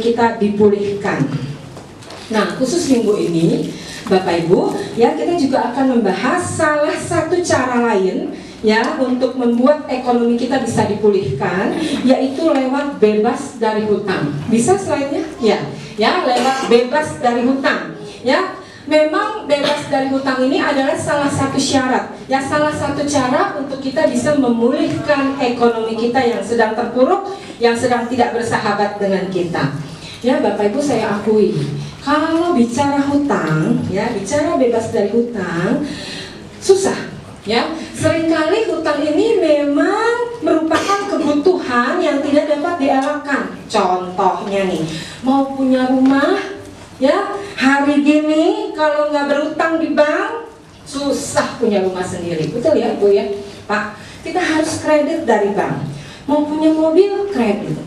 kita dipulihkan. Nah, khusus minggu ini Bapak Ibu, ya kita juga akan membahas salah satu cara lain ya untuk membuat ekonomi kita bisa dipulihkan, yaitu lewat bebas dari hutang. Bisa slide-nya? Ya, lewat bebas dari hutang. Ya, memang bebas dari hutang ini adalah salah satu syarat, ya salah satu cara untuk kita bisa memulihkan ekonomi kita yang sedang terpuruk, yang sedang tidak bersahabat dengan kita. Ya Bapak Ibu, saya akui kalau bicara hutang, ya bicara bebas dari hutang susah. Ya, seringkali hutang ini memang merupakan kebutuhan yang tidak dapat dielakkan. Contohnya nih, mau punya rumah, ya hari gini kalau nggak berutang di bank susah punya rumah sendiri, betul ya Bu ya Pak? Kita harus kredit dari bank. Mau punya mobil kredit,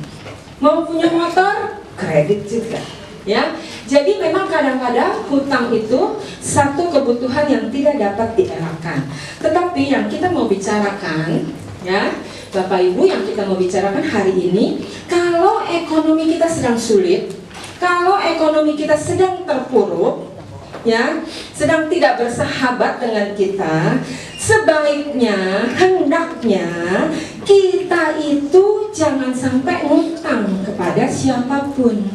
mau punya motor kredit juga, ya. Jadi memang kadang-kadang hutang itu satu kebutuhan yang tidak dapat dielakkan. Tetapi yang kita mau bicarakan, ya Bapak Ibu, yang kita mau bicarakan hari ini, kalau ekonomi kita sedang sulit, kalau ekonomi kita sedang terpuruk, ya, sedang tidak bersahabat dengan kita, sebaiknya, hendaknya kita itu jangan sampai ngutang kepada siapapun,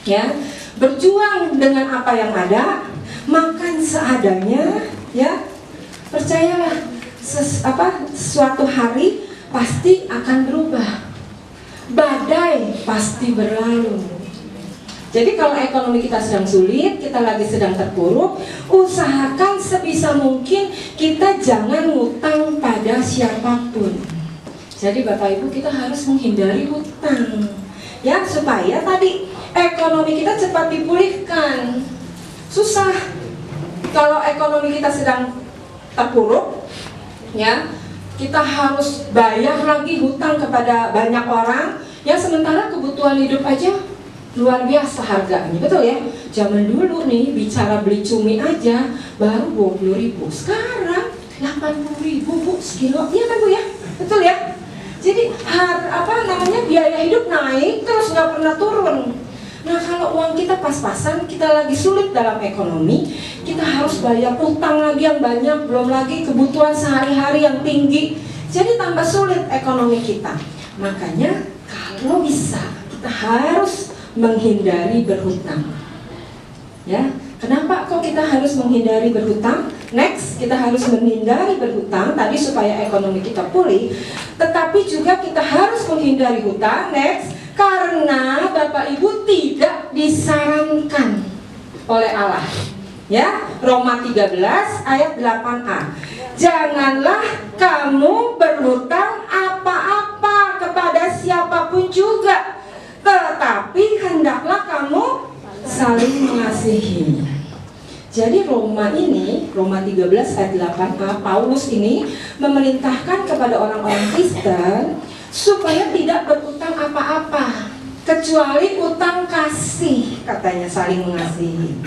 ya, berjuang dengan apa yang ada, makan seadanya, ya, percayalah, suatu hari pasti akan berubah, badai pasti berlalu. Jadi kalau ekonomi kita sedang sulit, kita lagi sedang terpuruk, usahakan sebisa mungkin kita jangan ngutang pada siapapun. Jadi Bapak Ibu, kita harus menghindari hutang, ya, supaya tadi ekonomi kita cepat dipulihkan. Susah kalau ekonomi kita sedang terpuruk, ya, kita harus bayar lagi hutang kepada banyak orang, ya, sementara kebutuhan hidup aja luar biasa harganya, betul ya? Zaman dulu nih bicara beli cumi aja baru 20.000, sekarang 80.000 Bu sekilo, iya kan Bu ya? Betul ya? Jadi biaya hidup naik terus nggak pernah turun. Nah kalau uang kita pas-pasan, kita lagi sulit dalam ekonomi, kita harus bayar utang lagi yang banyak, belum lagi kebutuhan sehari-hari yang tinggi, jadi tambah sulit ekonomi kita. Makanya kalau bisa kita harus menghindari berhutang. Ya, kenapa kok kita harus menghindari berhutang? Next, kita harus menghindari berhutang tadi supaya ekonomi kita pulih. Tetapi juga kita harus menghindari hutang. Next, karena Bapak Ibu tidak disarankan oleh Allah. Ya, Roma 13 ayat 8a. Janganlah kamu berhutang apa-apa kepada siapapun juga, tetapi hendaklah kamu saling mengasihi. Jadi Roma 13 ayat 8a, Paulus ini memerintahkan kepada orang-orang Kristen supaya tidak berutang apa-apa kecuali utang kasih, katanya saling mengasihi.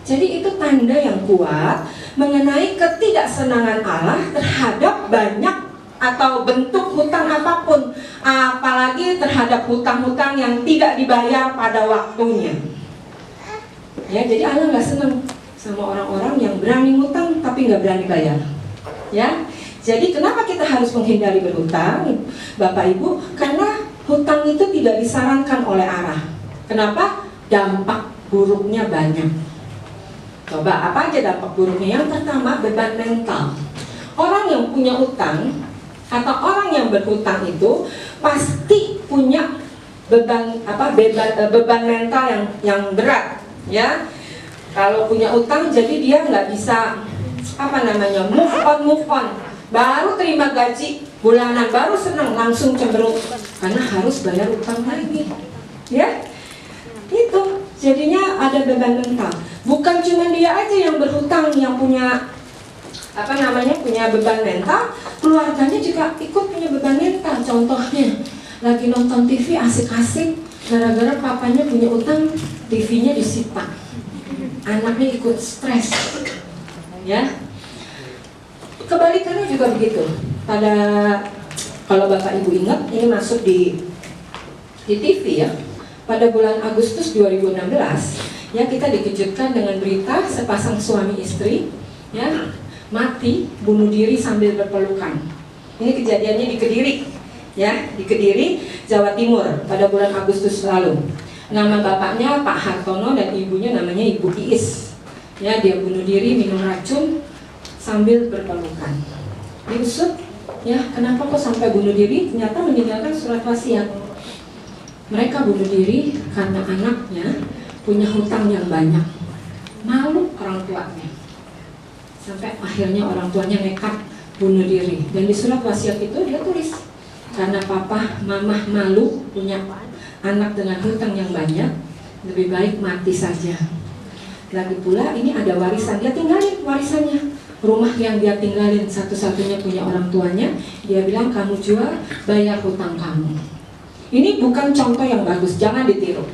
Jadi itu tanda yang kuat mengenai ketidaksenangan Allah terhadap banyak atau bentuk hutang apapun, apalagi terhadap hutang-hutang yang tidak dibayar pada waktunya. Ya, jadi Allah nggak senang sama orang-orang yang berani hutang tapi nggak berani bayar. Ya, jadi kenapa kita harus menghindari berhutang, Bapak Ibu? Karena hutang itu tidak disarankan oleh Allah. Kenapa? Dampak buruknya banyak. Coba apa aja dampak buruknya? Yang pertama, beban mental. Orang yang punya utang atau orang yang berhutang itu pasti punya beban mental yang berat, ya. Kalau punya utang, jadi dia nggak bisa move on. Baru terima gaji bulanan, baru senang, langsung cemberut karena harus bayar utang lagi, ya. Itu jadinya ada beban mental. Bukan cuma dia aja yang berhutang, yang punya punya beban mental, keluarganya juga ikut punya beban mental. Contohnya, lagi nonton TV asik-asik, gara-gara papanya punya utang, TV-nya disita, anaknya ikut stres, ya. Kebalikannya juga begitu. Kalau Bapak Ibu ingat, ini masuk di TV ya. pada bulan Agustus 2016 ya kita dikejutkan dengan berita sepasang suami istri ya mati bunuh diri sambil berpelukan. Ini kejadiannya di Kediri ya, di Kediri, Jawa Timur pada bulan Agustus lalu. Nama bapaknya Pak Hartono dan ibunya namanya Ibu Iis. Ya, dia bunuh diri minum racun sambil berpelukan. Diusut, ya kenapa kok sampai bunuh diri? Ternyata meninggalkan surat wasiat. Mereka bunuh diri karena anaknya punya hutang yang banyak. Malu orang tuanya. Sampai akhirnya orang tuanya nekat bunuh diri. Dan di surat wasiat itu dia tulis, karena papa, mamah malu punya anak dengan hutang yang banyak, lebih baik mati saja. Lagi pula ini ada warisan, dia tinggalin warisannya. Rumah yang dia tinggalin satu-satunya punya orang tuanya, dia bilang kamu jual, bayar hutang kamu. Ini bukan contoh yang bagus, jangan ditiru.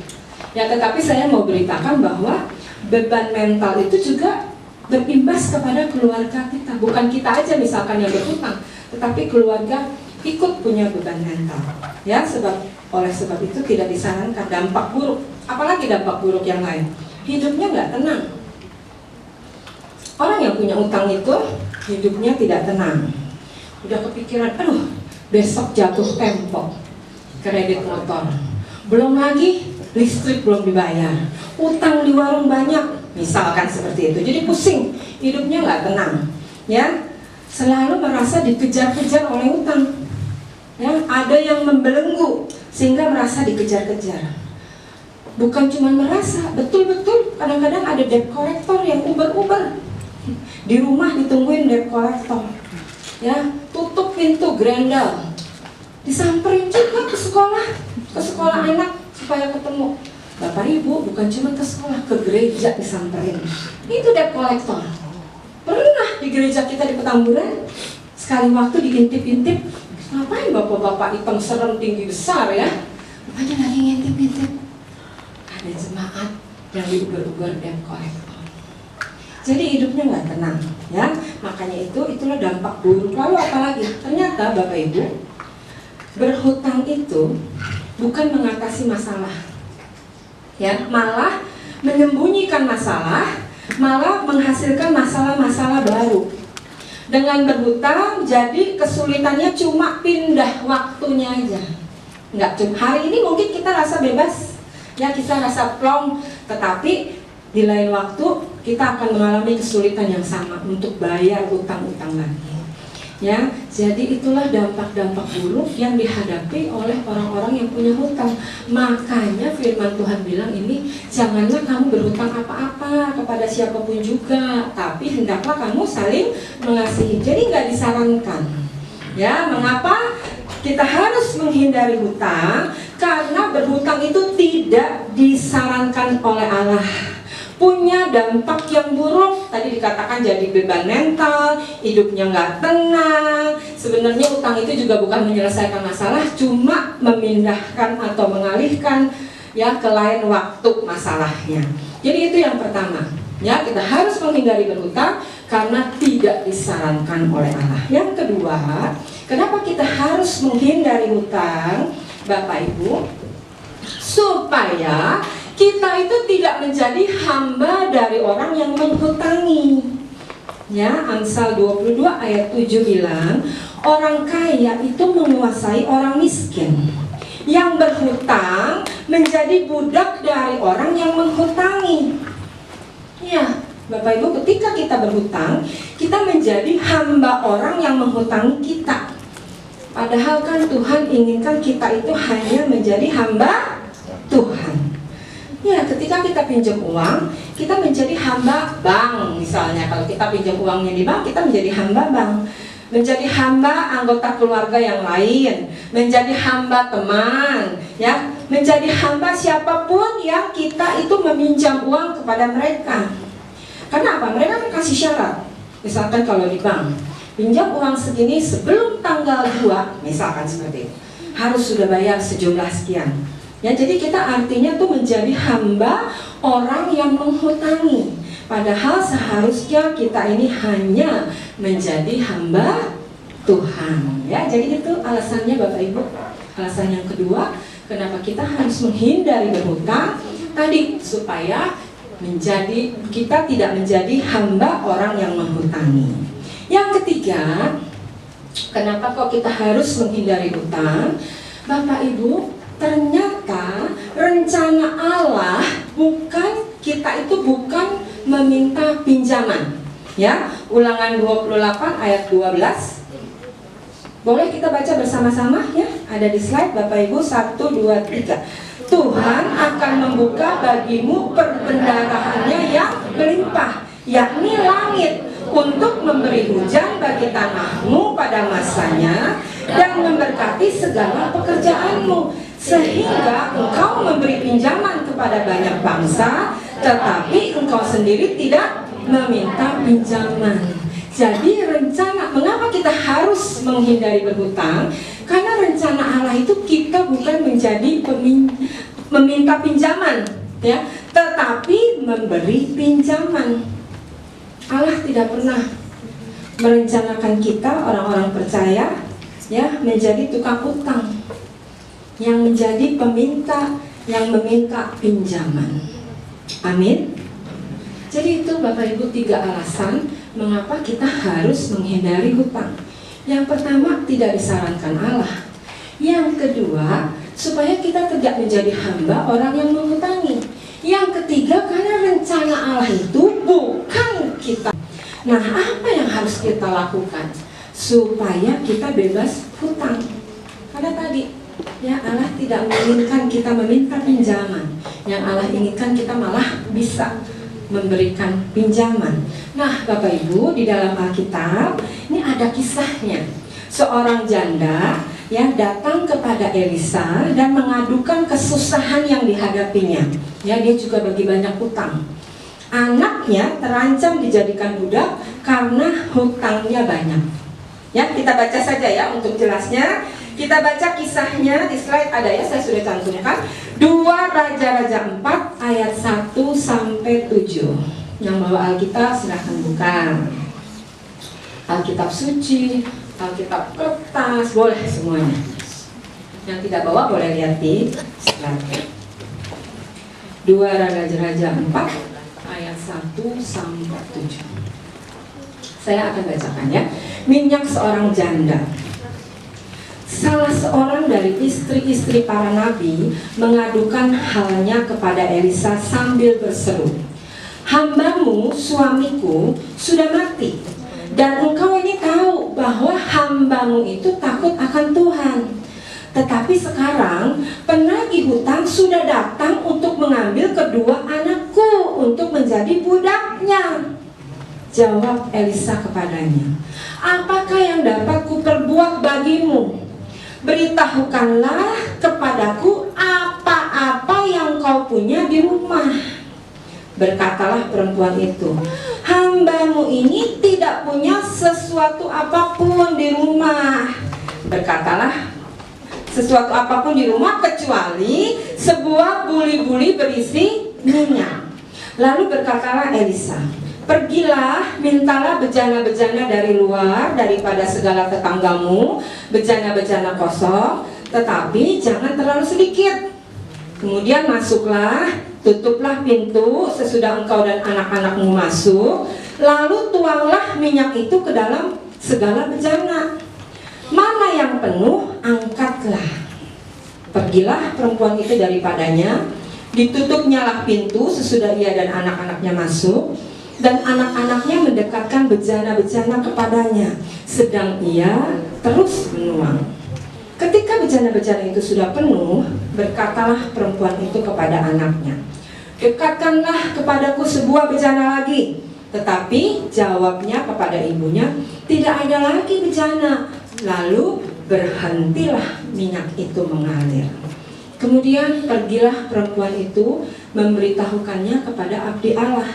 Ya, tetapi saya mau beritakan bahwa beban mental itu juga berimbas kepada keluarga kita. Bukan kita aja misalkan yang berhutang, tetapi keluarga ikut punya beban mental. Ya, oleh sebab itu tidak disarankan dampak buruk. Apalagi dampak buruk yang lain. Hidupnya nggak tenang. Orang yang punya utang itu hidupnya tidak tenang. Udah kepikiran, aduh besok jatuh tempo kredit motor. Belum lagi listrik belum dibayar. Utang di warung banyak. Misalkan seperti itu, jadi pusing, hidupnya nggak tenang, ya, selalu merasa dikejar-kejar oleh utang, ya, ada yang membelenggu sehingga merasa dikejar-kejar. Bukan cuma merasa, betul-betul kadang-kadang ada debt collector yang uber-uber di rumah ditungguin debt collector, ya, tutup pintu grendel, disamperin juga ke sekolah anak supaya ketemu. Bapak Ibu bukan cuma ke sekolah, ke gereja disamperin. Itu debt collector. Pernah di gereja kita di Petamburan, sekali waktu diintip-intip, ngapain bapak-bapak hitam serem tinggi besar ya? Rupanya lagi ngintip-ngintip. Ada jemaat yang diuber-uber debt collector. Jadi hidupnya nggak tenang, ya. Makanya itulah dampak buruk. Lalu apalagi? Ternyata Bapak Ibu, berhutang itu bukan mengatasi masalah. Ya, malah menyembunyikan masalah, malah menghasilkan masalah-masalah baru. Dengan berhutang, jadi kesulitannya cuma pindah waktunya aja. Nggak cuma hari ini mungkin kita rasa bebas, ya kita rasa plong, tetapi di lain waktu kita akan mengalami kesulitan yang sama untuk bayar utang-utang lagi. Ya, jadi itulah dampak-dampak buruk yang dihadapi oleh orang-orang yang punya hutang. Makanya firman Tuhan bilang ini, janganlah kamu berhutang apa-apa kepada siapapun juga, tapi hendaklah kamu saling mengasihi. Jadi nggak disarankan. Ya, mengapa kita harus menghindari hutang? Karena berhutang itu tidak disarankan oleh Allah. Punya dampak yang buruk, tadi dikatakan jadi beban mental, hidupnya nggak tenang. Sebenarnya utang itu juga bukan menyelesaikan masalah, cuma memindahkan atau mengalihkan ya ke lain waktu masalahnya. Jadi itu yang pertama, ya kita harus menghindari berhutang karena tidak disarankan oleh Allah. Yang kedua, kenapa kita harus menghindari hutang, Bapak Ibu? Supaya kita itu tidak menjadi hamba dari orang yang menghutangi. Ya, Amsal 22 ayat 7 bilang, orang kaya itu menguasai orang miskin. Yang berhutang menjadi budak dari orang yang menghutangi. Ya, Bapak Ibu, ketika kita berhutang, kita menjadi hamba orang yang menghutangi kita. Padahal kan Tuhan inginkan kita itu hanya menjadi hamba Tuhan. Ya, ketika kita pinjam uang, kita menjadi hamba bank. Misalnya kalau kita pinjam uangnya di bank, kita menjadi hamba bank. Menjadi hamba anggota keluarga yang lain, menjadi hamba teman, ya, menjadi hamba siapapun yang kita itu meminjam uang kepada mereka. Karena apa? Mereka kasih syarat. Misalkan kalau di bank, pinjam uang segini sebelum tanggal 2, misalkan seperti itu, harus sudah bayar sejumlah sekian. Ya, jadi kita artinya tuh menjadi hamba orang yang menghutangi. Padahal seharusnya kita ini hanya menjadi hamba Tuhan. Ya, jadi itu alasannya Bapak Ibu. Alasan yang kedua, Kenapa kita harus menghindari berhutang? Tadi supaya kita tidak menjadi hamba orang yang menghutangi. Yang ketiga, kenapa kok kita harus menghindari hutang? Bapak Ibu, ternyata rencana Allah kita itu bukan meminta pinjaman. Ya, Ulangan 28 ayat 12. Boleh kita baca bersama-sama ya? Ada di slide Bapak Ibu. 1, 2, 3. Tuhan akan membuka bagimu perbendarahannya yang melimpah, yakni langit, untuk memberi hujan bagi tanahmu pada masanya dan memberkati segala pekerjaanmu, sehingga engkau memberi pinjaman kepada banyak bangsa, tetapi engkau sendiri tidak meminta pinjaman. Jadi mengapa kita harus menghindari berhutang? Karena rencana Allah itu kita bukan menjadi meminta pinjaman, ya, tetapi memberi pinjaman. Allah tidak pernah merencanakan kita orang-orang percaya, ya, menjadi tukang utang, yang menjadi yang meminta pinjaman. Amin. Jadi itu Bapak Ibu 3 alasan mengapa kita harus menghindari hutang. Yang pertama, tidak disarankan Allah. Yang kedua, supaya kita tidak menjadi hamba orang yang menghutangi. Yang ketiga, karena rencana Allah itu bukan kita. Nah, apa yang harus kita lakukan supaya kita bebas hutang? Karena tadi, ya, Allah tidak menginginkan kita meminta pinjaman. Yang Allah inginkan kita malah bisa memberikan pinjaman. Nah, Bapak Ibu, di dalam Alkitab ini ada kisahnya. Seorang janda yang datang kepada Elisa dan mengadukan kesusahan yang dihadapinya. Ya, dia juga bagi banyak hutang. Anaknya terancam dijadikan budak karena hutangnya banyak. Ya, kita baca saja ya untuk jelasnya. Kita baca kisahnya di slide ada ya, saya sudah cantumkan. 2 Raja-Raja 4 ayat 1 sampai 7. Yang bawa Alkitab silahkan buka. Alkitab suci, Alkitab kertas, boleh semuanya. Yang tidak bawa boleh lihat di slide. 2 Raja-Raja 4 ayat 1 sampai 7. Saya akan bacakan ya. Minyak seorang janda. Salah seorang dari istri-istri para nabi mengadukan halnya kepada Elisa sambil berseru, "Hambamu, suamiku, sudah mati, dan engkau ini tahu bahwa hambamu itu takut akan Tuhan. Tetapi sekarang penagih hutang sudah datang untuk mengambil kedua anakku untuk menjadi budaknya." Jawab Elisa kepadanya, "Apakah yang dapat kuperbuat bagimu? Beritahukanlah kepadaku apa-apa yang kau punya di rumah." Berkatalah perempuan itu, "Hambamu ini tidak punya sesuatu apapun di rumah." Berkatalah, "Sesuatu apapun di rumah kecuali sebuah buli-buli berisi minyak." Lalu berkatalah Elisa, "Pergilah, mintalah bejana-bejana dari luar daripada segala tetanggamu, bejana-bejana kosong, tetapi jangan terlalu sedikit. Kemudian masuklah, tutuplah pintu sesudah engkau dan anak-anakmu masuk, lalu tuanglah minyak itu ke dalam segala bejana. Mana yang penuh, angkatlah." Pergilah perempuan itu daripadanya, ditutupnyalah pintu sesudah ia dan anak-anaknya masuk, dan anak-anaknya mendekatkan bejana-bejana kepadanya, sedang ia terus menuang. Ketika bejana-bejana itu sudah penuh, berkatalah perempuan itu kepada anaknya, "Dekatkanlah kepadaku sebuah bejana lagi." Tetapi jawabnya kepada ibunya, "Tidak ada lagi bejana." Lalu berhentilah minyak itu mengalir. Kemudian pergilah perempuan itu memberitahukannya kepada abdi Allah.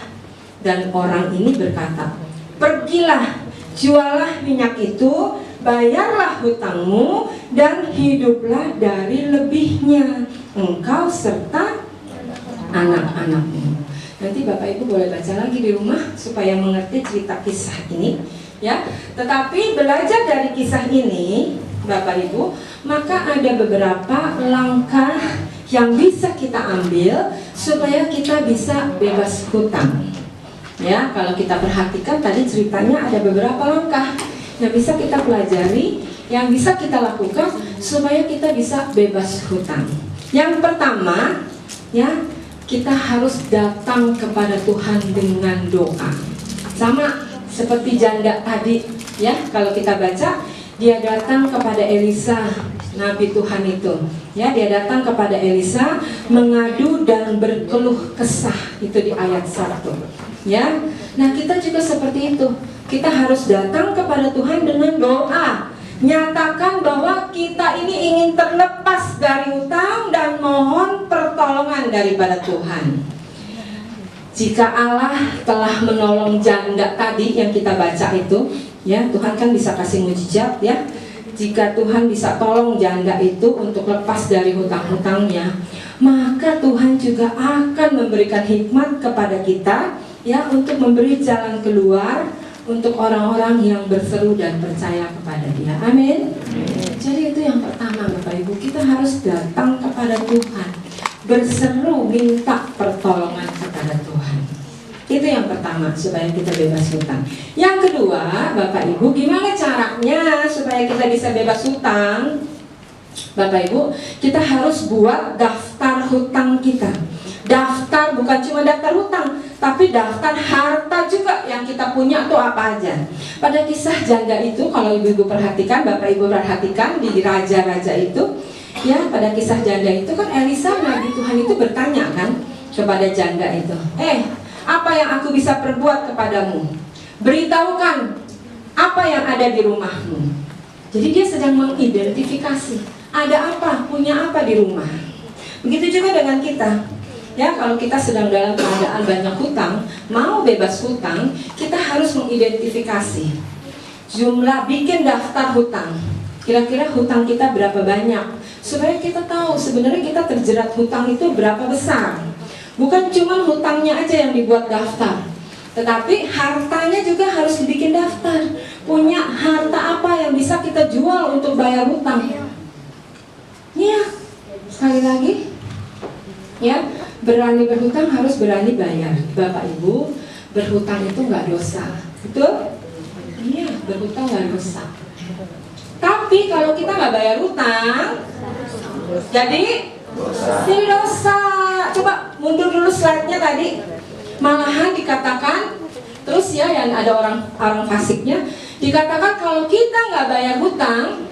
Dan orang ini berkata, "Pergilah, jualah minyak itu, bayarlah hutangmu, dan hiduplah dari lebihnya, engkau serta anak-anakmu." Nanti Bapak Ibu boleh baca lagi di rumah supaya mengerti cerita kisah ini, ya. Tetapi belajar dari kisah ini, Bapak Ibu, maka ada beberapa langkah yang bisa kita ambil supaya kita bisa bebas hutang. Ya, kalau kita perhatikan tadi ceritanya ada beberapa langkah yang bisa kita pelajari, yang bisa kita lakukan supaya kita bisa bebas hutang. Yang pertama, ya, kita harus datang kepada Tuhan dengan doa. Sama seperti janda tadi, ya, kalau kita baca, dia datang kepada Elisa, Nabi Tuhan itu. Ya, dia datang kepada Elisa mengadu dan berkeluh kesah, itu di ayat 1. Ya. Nah, kita juga seperti itu. Kita harus datang kepada Tuhan dengan doa. Nyatakan bahwa kita ini ingin terlepas dari hutang dan mohon pertolongan daripada Tuhan. Jika Allah telah menolong janda tadi yang kita baca itu, ya, Tuhan kan bisa kasih mujizat, ya. Jika Tuhan bisa tolong janda itu untuk lepas dari hutang-hutangnya, maka Tuhan juga akan memberikan hikmat kepada kita, ya, untuk memberi jalan keluar untuk orang-orang yang berseru dan percaya kepada Dia. Amin. Jadi itu yang pertama, Bapak Ibu, kita harus datang kepada Tuhan, berseru minta pertolongan kepada Tuhan. Itu yang pertama, supaya kita bebas hutang. Yang kedua, Bapak Ibu, gimana caranya supaya kita bisa bebas hutang? Bapak Ibu, kita harus buat daftar hutang kita. Daftar bukan cuma daftar hutang, tapi daftar harta juga yang kita punya itu apa aja. Pada kisah janda itu, kalau ibu-ibu perhatikan, Bapak Ibu perhatikan di raja-raja itu, ya, pada kisah janda itu kan Elisa, Nabi Tuhan itu bertanya kan kepada janda itu, apa yang aku bisa perbuat kepadamu? Beritahukan apa yang ada di rumahmu. Jadi dia sedang mengidentifikasi ada apa, punya apa di rumah. Begitu juga dengan kita. Ya, kalau kita sedang dalam keadaan banyak hutang, mau bebas hutang, kita harus mengidentifikasi jumlah, bikin daftar hutang. Kira-kira hutang kita berapa banyak, supaya kita tahu sebenarnya kita terjerat hutang itu berapa besar. Bukan cuma hutangnya aja yang dibuat daftar, tetapi hartanya juga harus dibikin daftar. Punya harta apa yang bisa kita jual untuk bayar hutang. Iya, sekali lagi, ya, berani berhutang harus berani bayar. Bapak Ibu, berhutang itu nggak dosa, betul? Iya, berhutang nggak dosa. Tapi kalau kita nggak bayar hutang, jadi dosa. Coba mundur dulu slide-nya tadi. Malahan dikatakan, terus ya, yang ada orang fasiknya, dikatakan kalau kita nggak bayar hutang,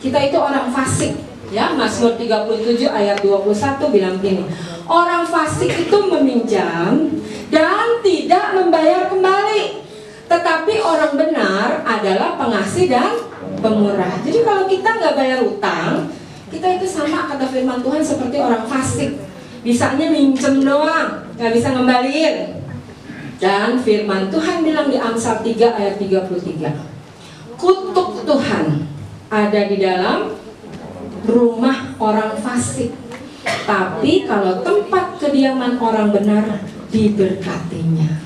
kita itu orang fasik. Ya, Mazmur 37 ayat 21 bilang gini, orang fasik itu meminjam dan tidak membayar kembali, tetapi orang benar adalah pengasih dan pemurah. Jadi kalau kita nggak bayar hutang, kita itu sama, kata firman Tuhan, seperti orang fasik. Bisanya minjem doang, nggak bisa ngembaliin. Dan firman Tuhan bilang di Amsal 3 ayat 33, kutuk Tuhan ada di dalam rumah orang fasik, tapi kalau tempat kediaman orang benar diberkatinya.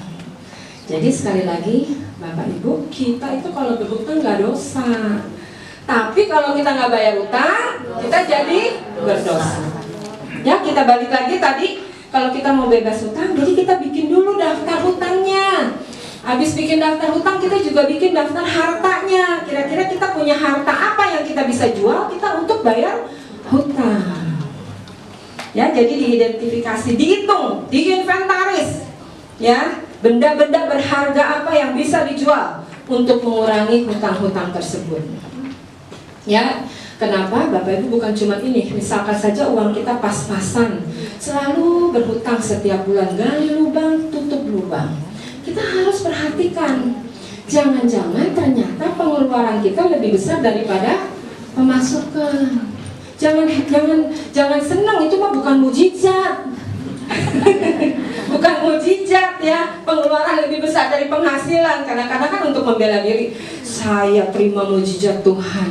Jadi sekali lagi, Bapak Ibu, kita itu kalau berhutang nggak dosa, tapi kalau kita nggak bayar hutang, kita jadi berdosa. Ya, kita balik lagi tadi, kalau kita mau bebas hutang, jadi kita bikin dulu daftar hutangnya. Habis bikin daftar hutang, kita juga bikin daftar hartanya. Kira-kira kita punya harta apa yang kita bisa jual kita untuk bayar hutang. Ya, jadi diidentifikasi, dihitung, diinventaris. Ya, benda-benda berharga apa yang bisa dijual untuk mengurangi hutang-hutang tersebut. Ya, kenapa? Bapak Ibu, bukan cuma ini. Misalkan saja uang kita pas-pasan, selalu berhutang setiap bulan, gali lubang, tutup lubang. Kita harus perhatikan, jangan-jangan ternyata pengeluaran kita lebih besar daripada pemasukan. Jangan senang, itu mah bukan mujizat. Bukan mujizat, ya, pengeluaran lebih besar dari penghasilan. Kadang-kadang kan untuk membela diri, saya terima mujizat Tuhan,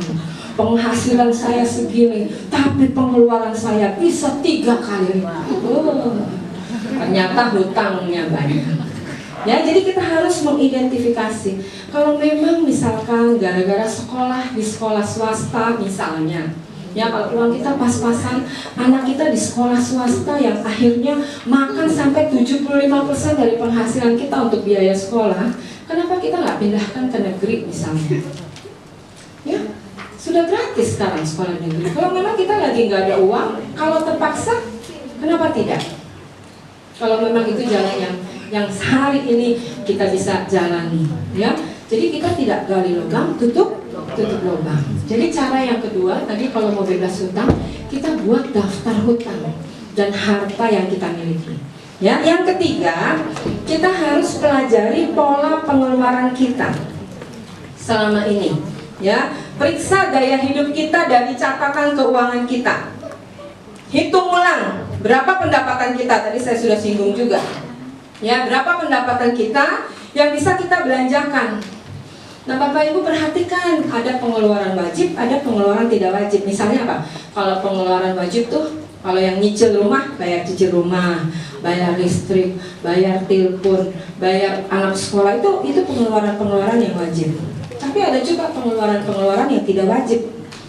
penghasilan saya segini, tapi pengeluaran saya bisa 3 kali lipat. Ternyata hutangnya banyak. Ya, jadi kita harus mengidentifikasi. Kalau memang misalkan gara-gara sekolah di sekolah swasta misalnya, ya kalau uang kita pas-pasan, anak kita di sekolah swasta yang akhirnya makan sampai 75% dari penghasilan kita untuk biaya sekolah, kenapa kita nggak pindahkan ke negeri misalnya? Ya, sudah gratis sekarang sekolah negeri. Kalau memang kita lagi nggak ada uang, kalau terpaksa, kenapa tidak? Kalau memang itu jalan yang hari ini kita bisa jalani, ya. Jadi kita tidak gali lubang, tutup lubang. Jadi cara yang kedua tadi, kalau mau bebas hutang, kita buat daftar hutang dan harta yang kita miliki. Ya, yang ketiga, kita harus pelajari pola pengeluaran kita selama ini. Ya, periksa gaya hidup kita dari catatan keuangan kita. Hitung ulang berapa pendapatan kita, tadi saya sudah singgung juga. Ya, berapa pendapatan kita yang bisa kita belanjakan. Nah, Bapak Ibu perhatikan, ada pengeluaran wajib, ada pengeluaran tidak wajib. Misalnya apa? Kalau pengeluaran wajib tuh, kalau yang nyicil rumah, bayar cicil rumah, bayar listrik, bayar telepon, bayar anak sekolah, itu pengeluaran-pengeluaran yang wajib. Tapi ada juga pengeluaran-pengeluaran yang tidak wajib.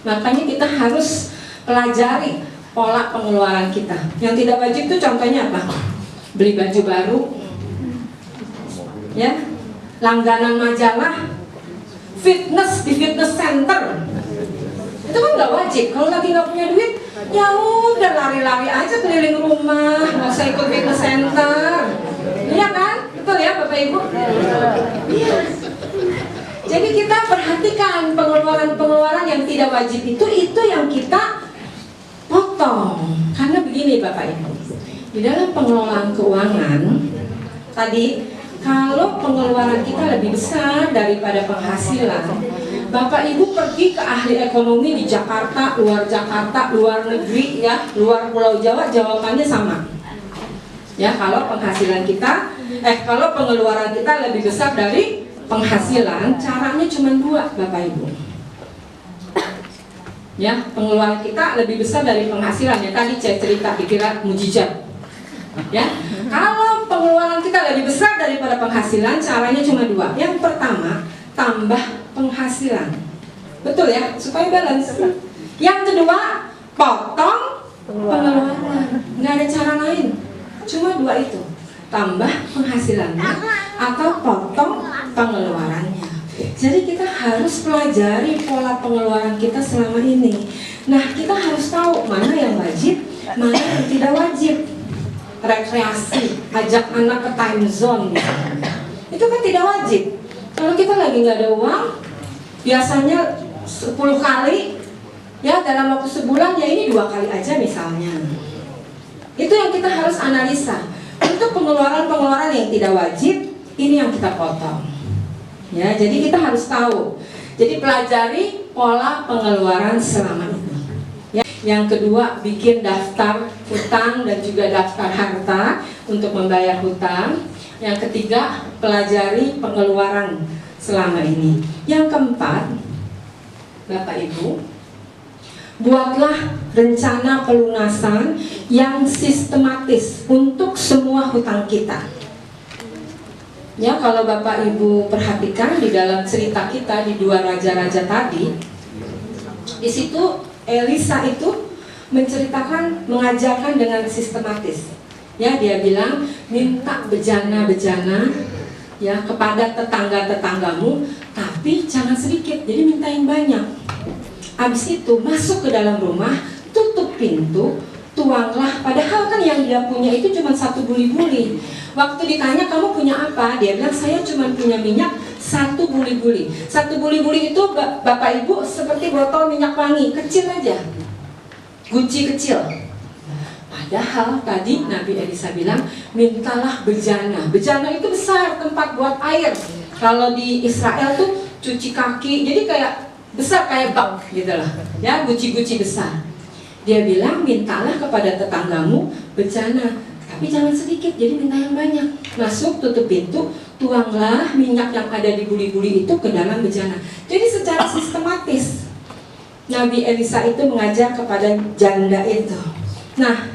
Makanya kita harus pelajari pola pengeluaran kita. Yang tidak wajib itu contohnya apa? Beli baju baru, ya, langganan majalah, fitness di fitness center, itu kan nggak wajib. Kalau lagi nggak punya duit, ya udah lari-lari aja keliling rumah, nggak usah ikut fitness center. Iya kan? Betul ya Bapak Ibu? Iya. Jadi kita perhatikan pengeluaran-pengeluaran yang tidak wajib itu yang kita potong. Karena begini Bapak Ibu, di dalam pengelolaan keuangan tadi, kalau pengeluaran kita lebih besar daripada penghasilan, Bapak Ibu pergi ke ahli ekonomi di Jakarta, luar negeri, ya, luar Pulau Jawa, jawabannya sama. Ya, kalau penghasilan kita, kalau pengeluaran kita lebih besar dari penghasilan, caranya cuma dua Bapak Ibu. Ya, pengeluaran kita lebih besar dari penghasilan, ya tadi saya cerita dikira mujizat. Ya, kalau pengeluaran kita lebih besar daripada penghasilan, caranya cuma dua. Yang pertama, tambah penghasilan. Betul ya, supaya balance. Yang kedua, potong pengeluaran. Nggak ada cara lain, cuma dua itu, tambah penghasilannya atau potong pengeluarannya. Jadi kita harus pelajari pola pengeluaran kita selama ini. Nah, kita harus tahu mana yang wajib, mana yang tidak wajib. Rekreasi, ajak anak ke time zone misalnya, itu kan tidak wajib. Kalau kita lagi nggak ada uang, biasanya 10 kali, ya dalam waktu sebulan, ya ini 2 kali aja misalnya. Itu yang kita harus analisa. Untuk pengeluaran-pengeluaran yang tidak wajib, ini yang kita potong. Ya, jadi kita harus tahu. Jadi pelajari pola pengeluaran selama ini. Ya. Yang kedua, bikin daftar hutang dan juga daftar harta untuk membayar hutang. Yang ketiga, pelajari pengeluaran selama ini. Yang keempat, Bapak Ibu, buatlah rencana pelunasan yang sistematis untuk semua hutang kita. Ya, kalau Bapak Ibu perhatikan di dalam cerita kita di 2 raja-raja tadi, di situ Elisa itu menceritakan, mengajarkan dengan sistematis. Ya, dia bilang minta bejana-bejana ya kepada tetangga-tetanggamu, tapi jangan sedikit, jadi minta yang banyak. Habis itu masuk ke dalam rumah, tutup pintu, tuanglah. Padahal kan yang dia punya itu cuma 1 buli-buli. Waktu ditanya kamu punya apa, dia bilang saya cuma punya minyak 1 buli-buli. 1 buli-buli itu Bapak Ibu seperti botol minyak wangi, kecil aja, guci kecil. Padahal tadi Nabi Elisa bilang mintalah bejana. Bejana itu besar, tempat buat air. Kalau di Israel tuh cuci kaki, jadi kayak besar kayak bak gitu lah, ya, guci-guci besar. Dia bilang mintalah kepada tetanggamu bejana, tapi jangan sedikit, jadi minta yang banyak. Masuk, tutup pintu, tuanglah minyak yang ada di buli-buli itu ke dalam bejana. Jadi secara sistematis Nabi Elisa itu mengajar kepada janda itu. Nah,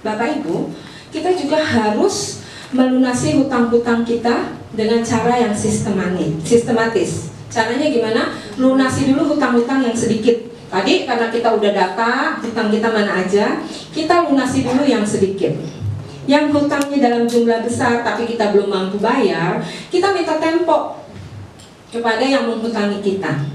Bapak Ibu, kita juga harus melunasi hutang-hutang kita dengan cara yang sistematis. Caranya gimana? Lunasi dulu hutang-hutang yang sedikit. Tadi karena kita udah data hutang kita mana aja, kita lunasi dulu yang sedikit. Yang hutangnya dalam jumlah besar tapi kita belum mampu bayar, kita minta tempo kepada yang menghutangi kita.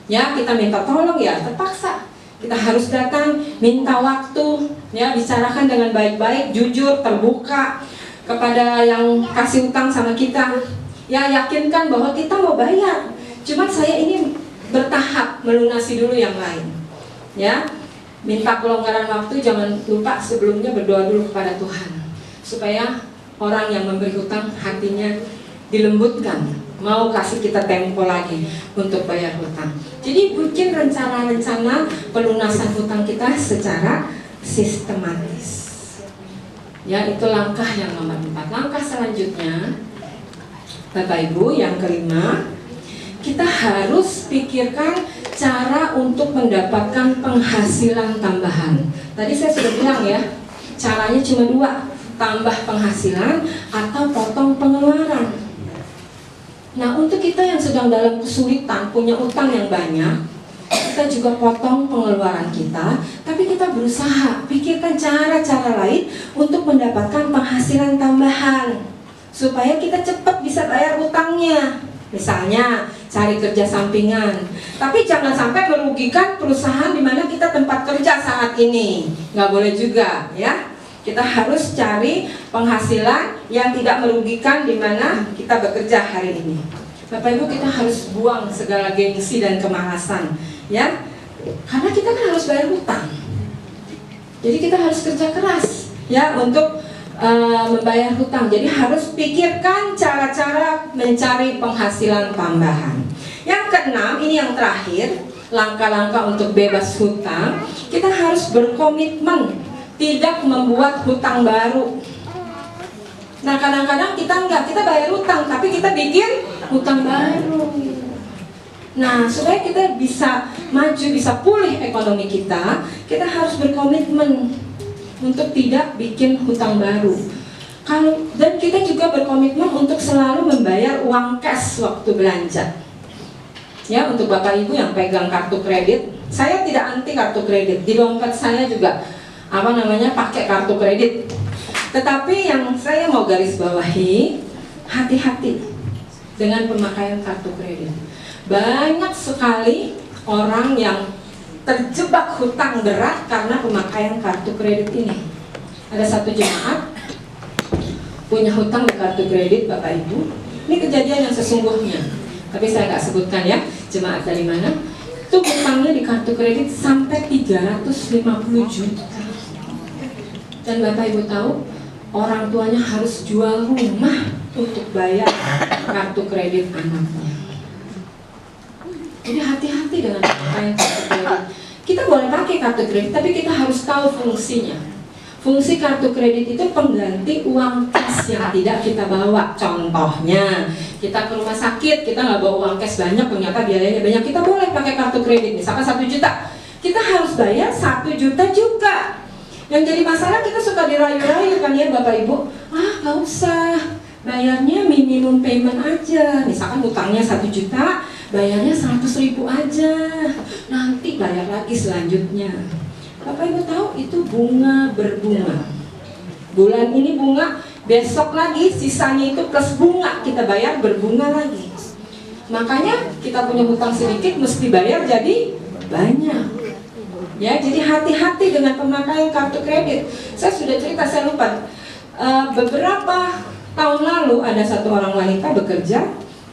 Ya, kita minta tolong ya, terpaksa. Kita harus datang, minta waktu, ya, bicarakan dengan baik-baik, jujur, terbuka kepada yang kasih hutang sama kita. Ya, yakinkan bahwa kita mau bayar. Cuman saya ini bertahap melunasi dulu yang lain. Ya, minta kelonggaran waktu, jangan lupa sebelumnya berdoa dulu kepada Tuhan supaya orang yang memberi hutang hatinya dilembutkan, mau kasih kita tempo lagi untuk bayar hutang. Jadi bikin rencana-rencana pelunasan hutang kita secara sistematis. Ya, itu langkah yang nomor 4. Langkah selanjutnya, Bapak Ibu, yang kelima, kita harus pikirkan cara untuk mendapatkan penghasilan tambahan. Tadi saya sudah bilang ya, caranya cuma 2, tambah penghasilan atau potong pengeluaran. Nah, untuk kita yang sedang dalam kesulitan, punya utang yang banyak, kita juga potong pengeluaran kita, tapi kita berusaha pikirkan cara-cara lain untuk mendapatkan penghasilan tambahan supaya kita cepat bisa bayar utangnya. Misalnya cari kerja sampingan, tapi jangan sampai merugikan perusahaan di mana kita tempat kerja saat ini. Nggak boleh juga, ya. Kita harus cari penghasilan yang tidak merugikan di mana kita bekerja hari ini. Bapak Ibu, kita harus buang segala gengsi dan kemalasan, ya. Karena kita kan harus bayar hutang. Jadi kita harus kerja keras, ya, untuk membayar hutang. Jadi harus pikirkan cara-cara mencari penghasilan tambahan. Yang keenam, ini yang terakhir, langkah-langkah untuk bebas hutang. Kita harus berkomitmen tidak membuat hutang baru. Nah, kadang-kadang kita bayar hutang, tapi kita bikin hutang baru. Nah, supaya kita bisa maju, bisa pulih ekonomi kita harus berkomitmen untuk tidak bikin hutang baru. Dan kita juga berkomitmen untuk selalu membayar uang cash waktu belanja. Ya, untuk Bapak Ibu yang pegang kartu kredit, saya tidak anti kartu kredit. Di dompet saya juga pakai kartu kredit. Tetapi yang saya mau garis bawahi, hati-hati dengan pemakaian kartu kredit. Banyak sekali orang yang terjebak hutang berat karena pemakaian kartu kredit ini. Ada satu jemaat punya hutang di kartu kredit, Bapak Ibu. Ini kejadian yang sesungguhnya, tapi saya nggak sebutkan ya jemaat dari mana. Itu hutangnya di kartu kredit sampai 350 juta. Dan Bapak Ibu tahu, orang tuanya harus jual rumah untuk bayar kartu kredit anaknya. Jadi hati-hati dengan pemakaian kartu kredit. Kita boleh pakai kartu kredit, tapi kita harus tahu fungsinya. Fungsi kartu kredit itu pengganti uang cash yang tidak kita bawa. Contohnya, kita ke rumah sakit, kita nggak bawa uang cash banyak, ternyata biayanya banyak, kita boleh pakai kartu kredit. Misalkan 1 juta, kita harus bayar 1 juta juga. Yang jadi masalah, kita suka dirayu-rayu kan ya Bapak Ibu, nggak usah, bayarnya minimum payment aja. Misalkan utangnya 1 juta, bayarnya 100.000 aja, nanti bayar lagi selanjutnya. Bapak Ibu tahu itu bunga berbunga. Bulan ini bunga, besok lagi sisanya itu plus bunga, kita bayar berbunga lagi. Makanya kita punya hutang sedikit mesti bayar jadi banyak. Ya, jadi hati-hati dengan pemakaian kartu kredit. Saya sudah cerita, saya lupa. Beberapa tahun lalu ada satu orang wanita bekerja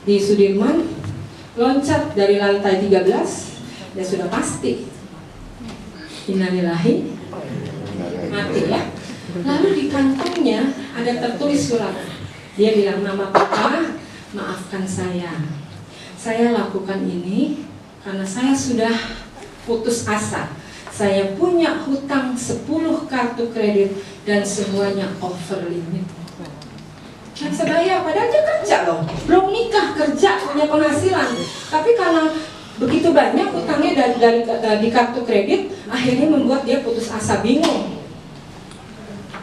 di Sudirman, loncat dari lantai 13, ya sudah pasti innalillahi, mati ya. Lalu di kantongnya ada tertulis surat. Dia bilang, "Mama, Papa, maafkan saya lakukan ini karena saya sudah putus asa. Saya punya hutang 10 kartu kredit dan semuanya over limit. Kan saya bayar, padahal dia kerja loh, belum nikah, kerja, punya penghasilan. Tapi karena begitu banyak hutangnya di kartu kredit, akhirnya membuat dia putus asa, bingung.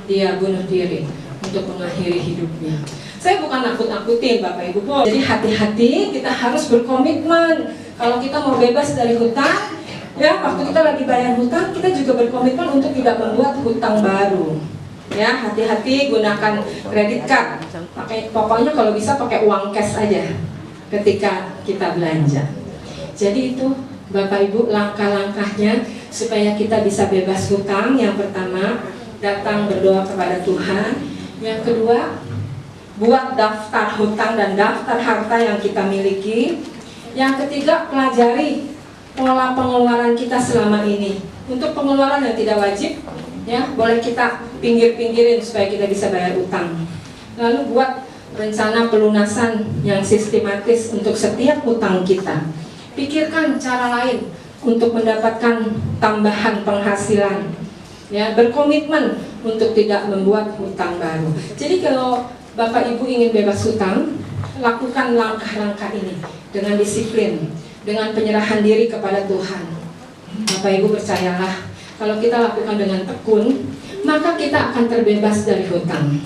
Dia bunuh diri. untuk mengakhiri hidupnya. Saya bukan nakut-nakutin Bapak Ibu, jadi hati-hati, kita harus berkomitmen. Kalau kita mau bebas dari hutang, ya waktu kita lagi bayar hutang, kita juga berkomitmen untuk tidak membuat hutang baru. Ya, hati-hati gunakan kredit card. Pokoknya kalau bisa pakai uang cash aja ketika kita belanja. Jadi itu Bapak Ibu langkah-langkahnya supaya kita bisa bebas hutang. Yang pertama, datang berdoa kepada Tuhan. Yang kedua, buat daftar hutang dan daftar harta yang kita miliki. Yang ketiga, pelajari pola pengeluaran kita selama ini. Untuk pengeluaran yang tidak wajib, ya boleh kita pinggir-pinggirin supaya kita bisa bayar utang. Lalu buat rencana pelunasan yang sistematis untuk setiap hutang kita. Pikirkan cara lain untuk mendapatkan tambahan penghasilan. Ya, berkomitmen untuk tidak membuat hutang baru. Jadi kalau Bapak Ibu ingin bebas hutang, lakukan langkah-langkah ini dengan disiplin, dengan penyerahan diri kepada Tuhan. Bapak Ibu percayalah, kalau kita lakukan dengan tekun, maka kita akan terbebas dari hutang.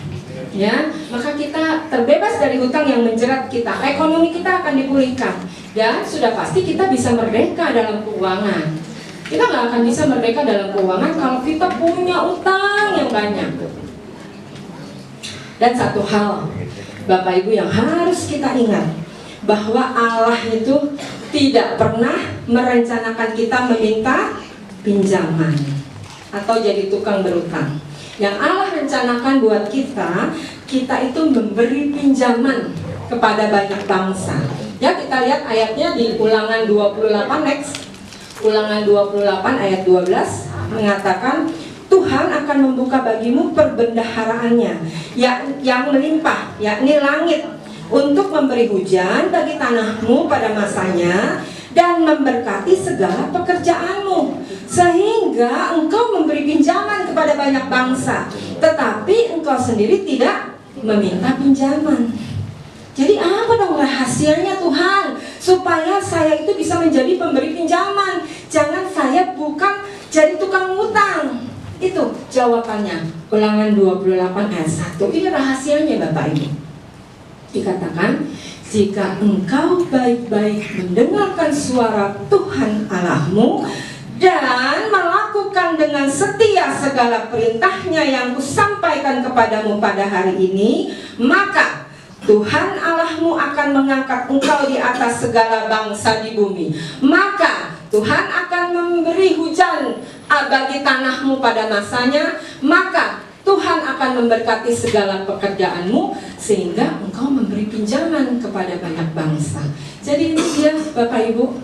Ya, maka kita terbebas dari hutang yang menjerat kita. Ekonomi kita akan dipulihkan dan sudah pasti kita bisa merdeka dalam keuangan. Kita nggak akan bisa merdeka dalam keuangan kalau kita punya utang yang banyak. Dan satu hal, Bapak Ibu yang harus kita ingat, bahwa Allah itu tidak pernah merencanakan kita meminta pinjaman atau jadi tukang berutang. Yang Allah rencanakan buat kita itu memberi pinjaman kepada banyak bangsa. Ya, kita lihat ayatnya di Ulangan 28 next. Ulangan 28 ayat 12 mengatakan, Tuhan akan membuka bagimu perbendaharaannya yang melimpah, yakni langit, untuk memberi hujan bagi tanahmu pada masanya dan memberkati segala pekerjaanmu, sehingga engkau memberi pinjaman kepada banyak bangsa, tetapi engkau sendiri tidak meminta pinjaman. Jadi apa dong rahasianya Tuhan supaya saya itu bisa menjadi pemberi pinjaman? Jangan saya bukan jadi tukang utang. Itu jawabannya. Ulangan 28 ayat 1. Ini rahasianya Bapak Ibu. Dikatakan, jika engkau baik-baik mendengarkan suara Tuhan Allahmu dan melakukan dengan setia segala perintahnya yang kusampaikan kepadamu pada hari ini, maka Tuhan Allahmu akan mengangkat engkau di atas segala bangsa di bumi. Maka Tuhan akan memberi hujan bagi tanahmu pada masanya. Maka Tuhan akan memberkati segala pekerjaanmu, sehingga engkau memberi pinjaman kepada banyak bangsa. Jadi ini dia Bapak Ibu,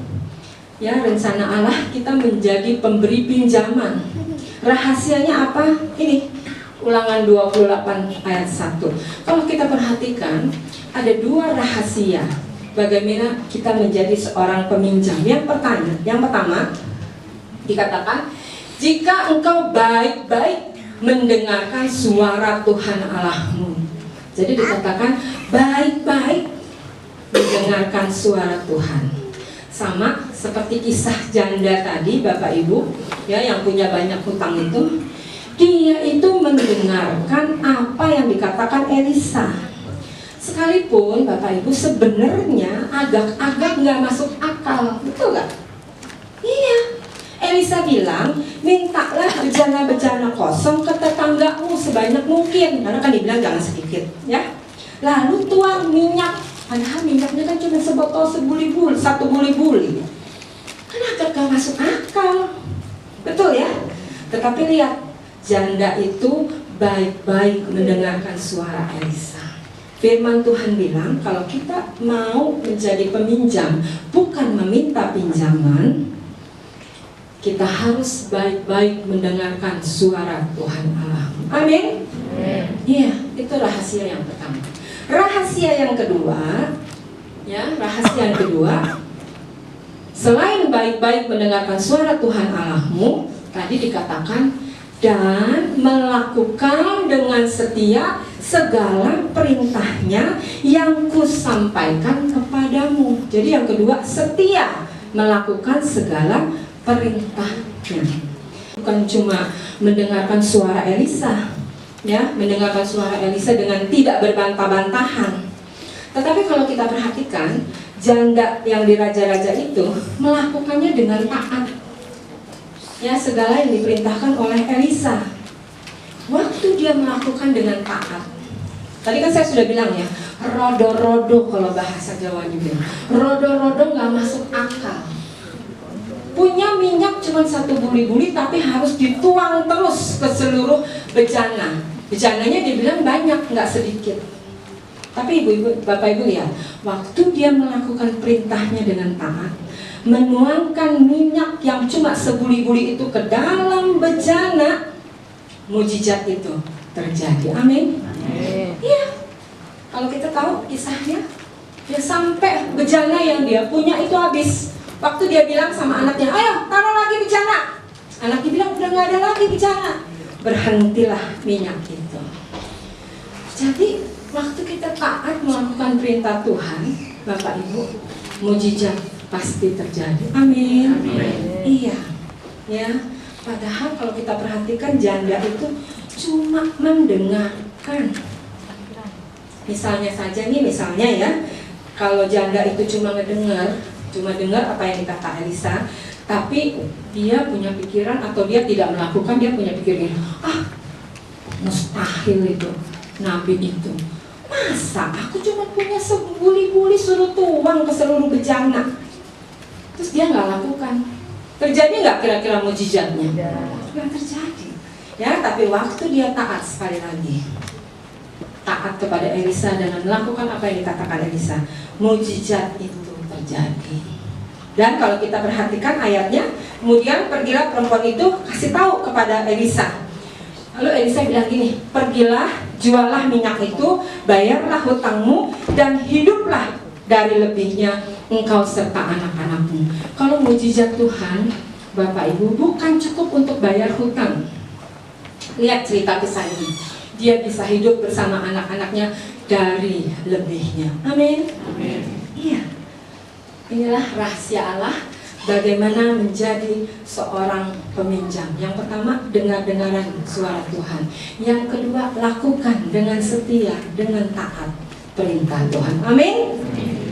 ya, rencana Allah kita menjadi pemberi pinjaman. Rahasianya apa? Ini Ulangan 28 ayat 1. Kalau kita perhatikan, ada dua rahasia bagaimana kita menjadi seorang peminjam. Yang pertama dikatakan, jika engkau baik-baik mendengarkan suara Tuhan Allahmu. Jadi dikatakan baik-baik mendengarkan suara Tuhan. Sama seperti kisah janda tadi Bapak Ibu, ya, yang punya banyak hutang itu. Dia itu mendengarkan apa yang dikatakan Elisa. Sekalipun Bapak Ibu sebenarnya agak-agak nggak masuk akal, betul nggak? Iya. Elisa bilang, mintalah bejana-bejana kosong ke tetanggamu sebanyak mungkin, karena kan dibilang jangan sedikit, ya. Lalu tuang minyak, padahal minyaknya kan cuma sebotol satu buli-buli. Kan agak nggak masuk akal, betul ya? Tetapi lihat, janda itu baik-baik mendengarkan suara Elisa. Firman Tuhan bilang, kalau kita mau menjadi peminjam, bukan meminta pinjaman, kita harus baik-baik mendengarkan suara Tuhan Allah. Amin. Iya, itu rahasia yang pertama. Rahasia yang kedua, selain baik-baik mendengarkan suara Tuhan Allahmu, tadi dikatakan, dan melakukan dengan setia segala perintahnya yang kusampaikan kepadamu. Jadi yang kedua, setia melakukan segala perintahnya. Bukan cuma mendengarkan suara Elisa, ya, mendengarkan suara Elisa dengan tidak berbantah-bantahan. Tetapi kalau kita perhatikan, janda yang di raja-raja itu melakukannya dengan taat. Ya, segala yang diperintahkan oleh Elisa, waktu dia melakukan dengan taat. Tadi kan saya sudah bilang ya, rodo-rodo kalau bahasa Jawa juga. Rodo-rodo nggak masuk akal. Punya minyak cuma 1 buli-buli, tapi harus dituang terus ke seluruh bejana. Bejananya dibilang banyak, nggak sedikit. Tapi ibu-ibu, bapak-ibu ya, waktu dia melakukan perintahnya dengan taat, menuangkan minyak yang cuma sebuli-buli itu ke dalam bejana, mujizat itu terjadi. Amin. Iya. Kalau kita tahu kisahnya, dia sampai bejana yang dia punya itu habis. Waktu dia bilang sama anaknya, ayo taruh lagi bejana. Anaknya bilang udah nggak ada lagi bejana. Berhentilah minyak itu. Jadi waktu kita taat melakukan perintah Tuhan, Bapak Ibu, mujizat pasti terjadi. Amin. Amin. Iya. Ya. Padahal kalau kita perhatikan, janda itu cuma mendengarkan. Misalnya saja nih, misalnya ya, kalau janda itu cuma dengar apa yang dikata Elisa, tapi dia punya pikiran atau dia tidak melakukan, dia punya pikiran, mustahil itu nabi itu. Masa aku cuma punya sebuli-buli suruh tuang ke seluruh bejana, terus dia nggak lakukan. Terjadi nggak kira-kira mujizatnya? Nggak terjadi. Ya, tapi waktu dia taat, sekali lagi taat kepada Elisa dengan melakukan apa yang dikatakan Elisa, mujizat itu terjadi. Dan kalau kita perhatikan ayatnya, kemudian pergilah perempuan itu kasih tahu kepada Elisa. Lalu Elisa bilang gini, pergilah, jualah minyak itu, bayarlah hutangmu, dan hiduplah dari lebihnya engkau serta anak-anakmu. Kalau mujizat Tuhan, Bapak Ibu, bukan cukup untuk bayar hutang. Lihat cerita kisah ini, dia bisa hidup bersama anak-anaknya dari lebihnya. Amin. Amin. Iya. Inilah rahasia Allah bagaimana menjadi seorang peminjam. Yang pertama, dengar-dengaran suara Tuhan. Yang kedua, lakukan dengan setia, dengan taat perintah Tuhan. Amin.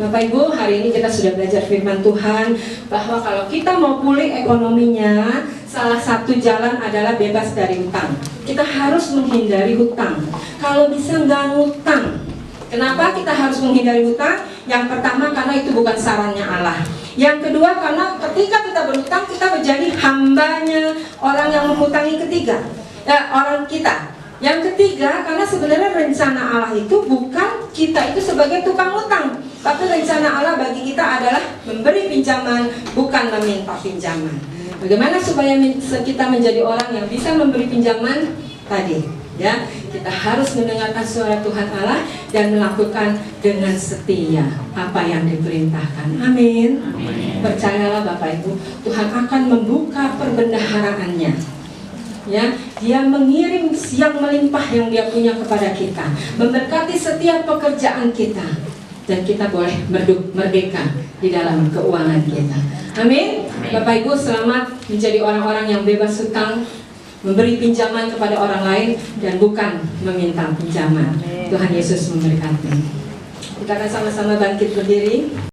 Bapak Ibu, hari ini kita sudah belajar firman Tuhan bahwa kalau kita mau pulih ekonominya, salah satu jalan adalah bebas dari hutang. Kita harus menghindari hutang. Kalau bisa nggak ngutang. Kenapa kita harus menghindari hutang? Yang pertama, karena itu bukan sarannya Allah. Yang kedua, karena ketika kita berhutang, kita menjadi hambanya orang yang menghutangi orang kita. Yang ketiga, karena sebenarnya rencana Allah itu bukan kita itu sebagai tukang hutang, tapi rencana Allah bagi kita adalah memberi pinjaman, bukan meminta pinjaman. Bagaimana supaya kita menjadi orang yang bisa memberi pinjaman? Tadi, ya, kita harus mendengarkan suara Tuhan Allah dan melakukan dengan setia apa yang diperintahkan. Amin. Amin. Percayalah Bapak Ibu, Tuhan akan membuka perbendaharaannya. Ya, dia mengirim yang melimpah yang dia punya kepada kita, memberkati setiap pekerjaan kita, dan kita boleh merdeka di dalam keuangan kita. Amin. Bapak Ibu, selamat menjadi orang-orang yang bebas hutang, memberi pinjaman kepada orang lain dan bukan meminta pinjaman. Tuhan Yesus memberkati. Kita akan sama-sama bangkit berdiri.